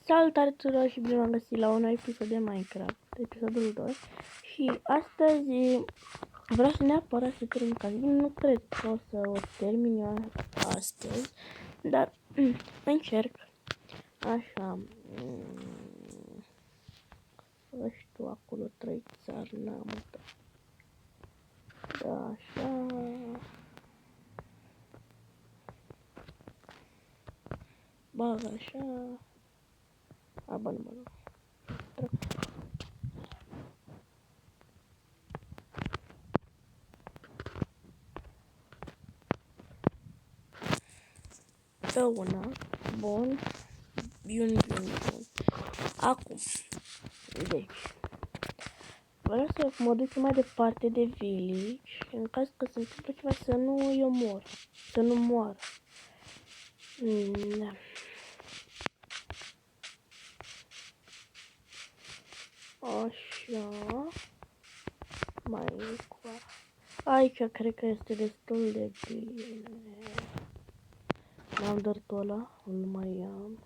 Salutare tuturor și bine v-am găsit la un nou episod de Minecraft, episodul 2. Și astăzi vreau să neapărat să termin casa. Nu cred că o să o termin eu astăzi, dar încerc. Așa. Ăștia acolo 3 țari n-am. Da, așa. Bag așa. Bă, nu. Pe una. Bun. Bun. Acum. Deci. Vreau să mă duc mai departe de village. În caz că se întâmplă ceva să nu îi omor. Să nu moară. Da. Așa. Mai încă. Aici cred că este destul de bine. N-am dărtul ăla, nu mai am.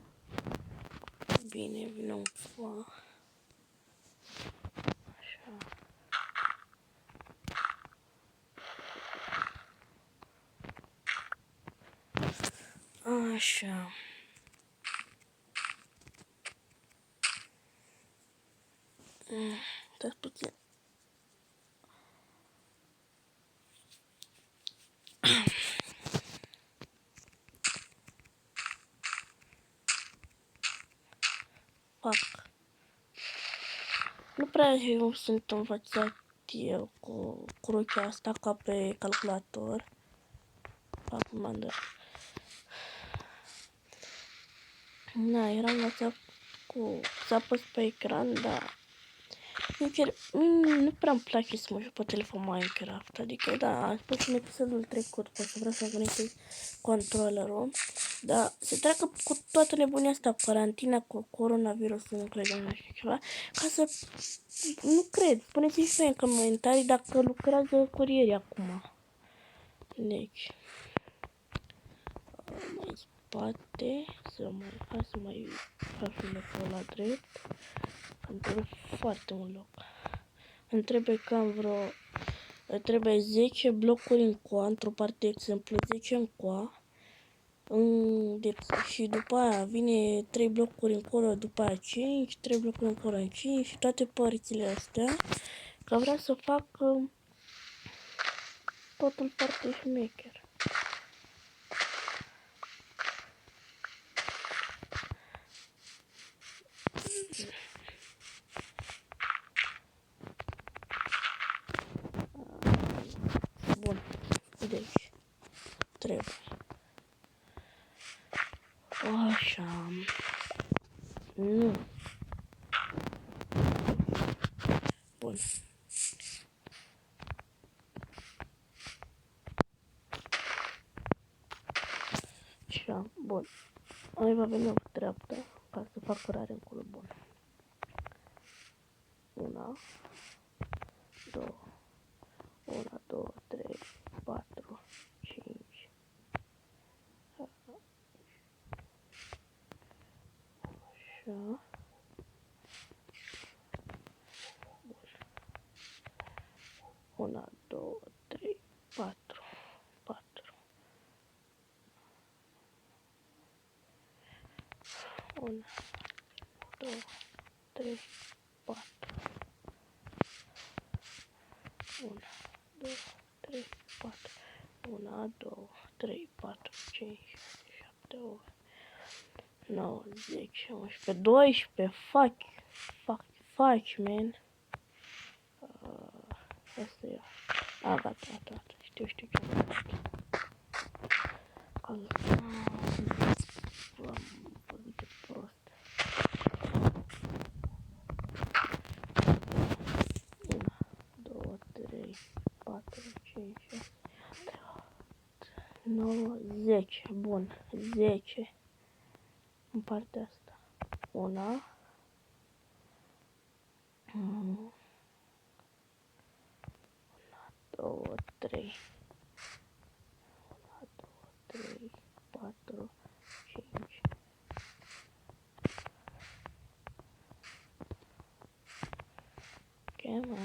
Bine, vine un foa. Așa. Așa. Dați puțin. Fac. Nu prea eu sunt învățat eu cu crucea asta ca pe calculator. Fac mandă. Na, eram învățat cu să apăs pe ecran, dar nu prea îmi place să mă joc pe telefon Minecraft. Adică, da, am spus în episodul trecut că o să vreau să conectez controllerul. Dar se treacă cu toată nebunia asta, carantina cu coronavirusul, nu cred, nu știu ceva, ca să, nu cred, spuneți-mi și în comentarii dacă lucrează curierii acum. Deci, mai spate, hai să mai facem locul la drept, îmi trebuie foarte mult loc. Îmi trebuie cam trebuie 10 blocuri în coa, într-o parte, de exemplu, 10 în coa. Și după aia vine 3 blocuri încolo, după aia 5, 3 blocuri încolo în 5 și toate părțile astea. Că vreau să fac totul foarte șmecher. Bun, deci trebuie. Așa. Nu. Bun. Așa, bun. Aici va veni o treaptă ca să fac curare în culo. Bun. 1, 2, 1, 2, 3, 4, 5. Așa. 1, 2, 3, 4. 1, 2, 3, 4. 1, 2, 3, 4. 1, 2, 3, 4, 5, 7, 8, 9, 10, 11, 12. Faci, man. Asta e. Gata. Știu ce am făcut. Am vorbit de prost. 1, 2, 3, 4, 5, 6, 9, 10. Bun. 10. În partea asta. 1. 2, 3. 1, 2, 3, 4, 5. mă?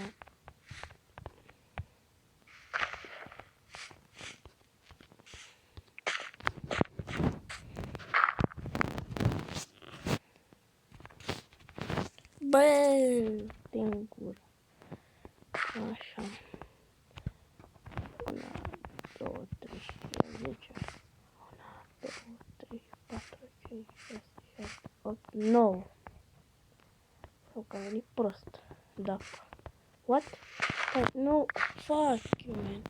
Bă, din gură. Așa. 1, 2, 3, 10. 1, 2, 3, 4, 5, 6, 7, 8, 9. Sau că a venit prost. Da. What? Păi, nu, fuck you, man.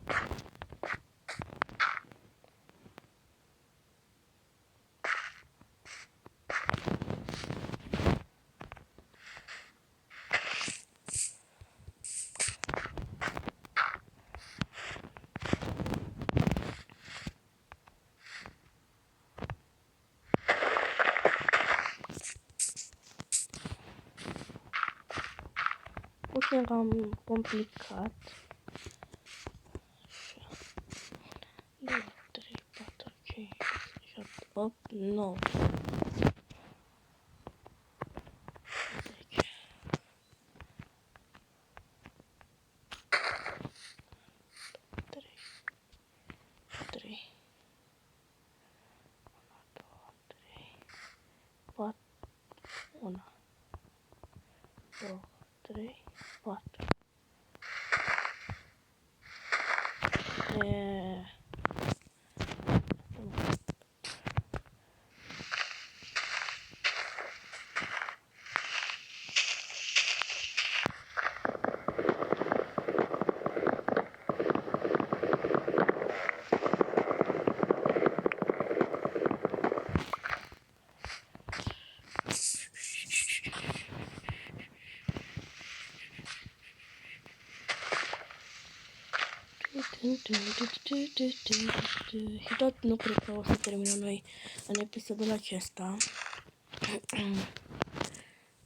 Puțin cam complicat. 2, 3, 4, 5, 6, 7, 8, 9. 10. 3, 3. 4, 1, 2, 3, 4. Și tot nu cred că o să terminăm noi în episodul acesta.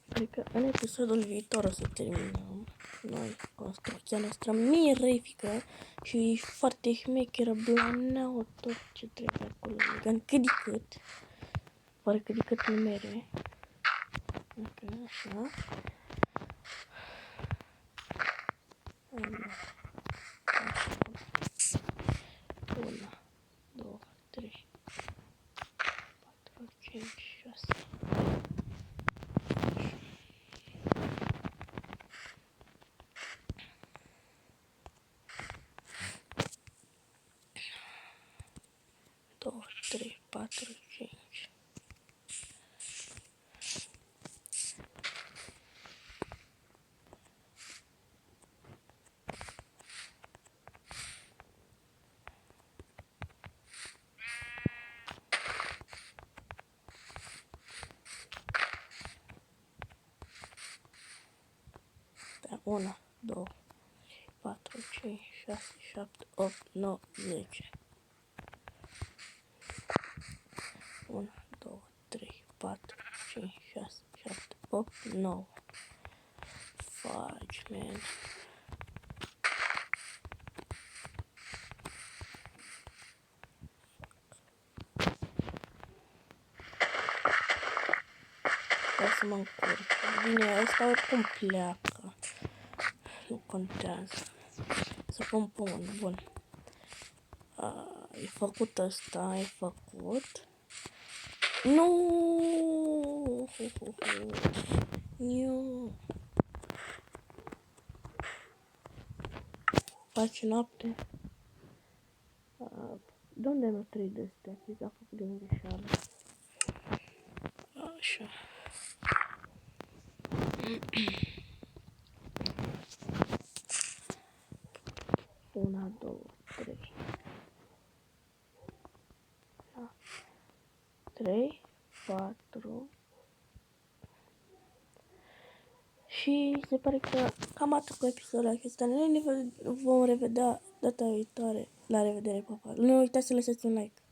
Cred că în episodul viitor o să terminăm noi construcția noastră mirifică și foarte șmecheră, blană, tot ce trebuie acolo. Cât de cât. Parcă de cât numere. Ok, așa. Una, 2, 3, 4, 5, 6. 2, 3, 4, 5. Da, 1, 2, 4, 5, 6, 7, 8, 9, 10. 1, 2, 3, 4, 5, 6, 7, 8, 9. Faci, man. Hai să mă încurc. Bine, ăsta oricum pleacă. Nu contează. Să pun pământ, bun. E făcut ăsta, e făcut. Nu! Nu! Faci noapte. De unde nu 3 de astea? Cred că a făcut din greșeală. Așa. Una, două, trei. Da. 3, 4. Și se pare că cam atât cu episodul acesta. Ne vom revedea data viitoare. La revedere, papa. Nu uitați să lăsați un like.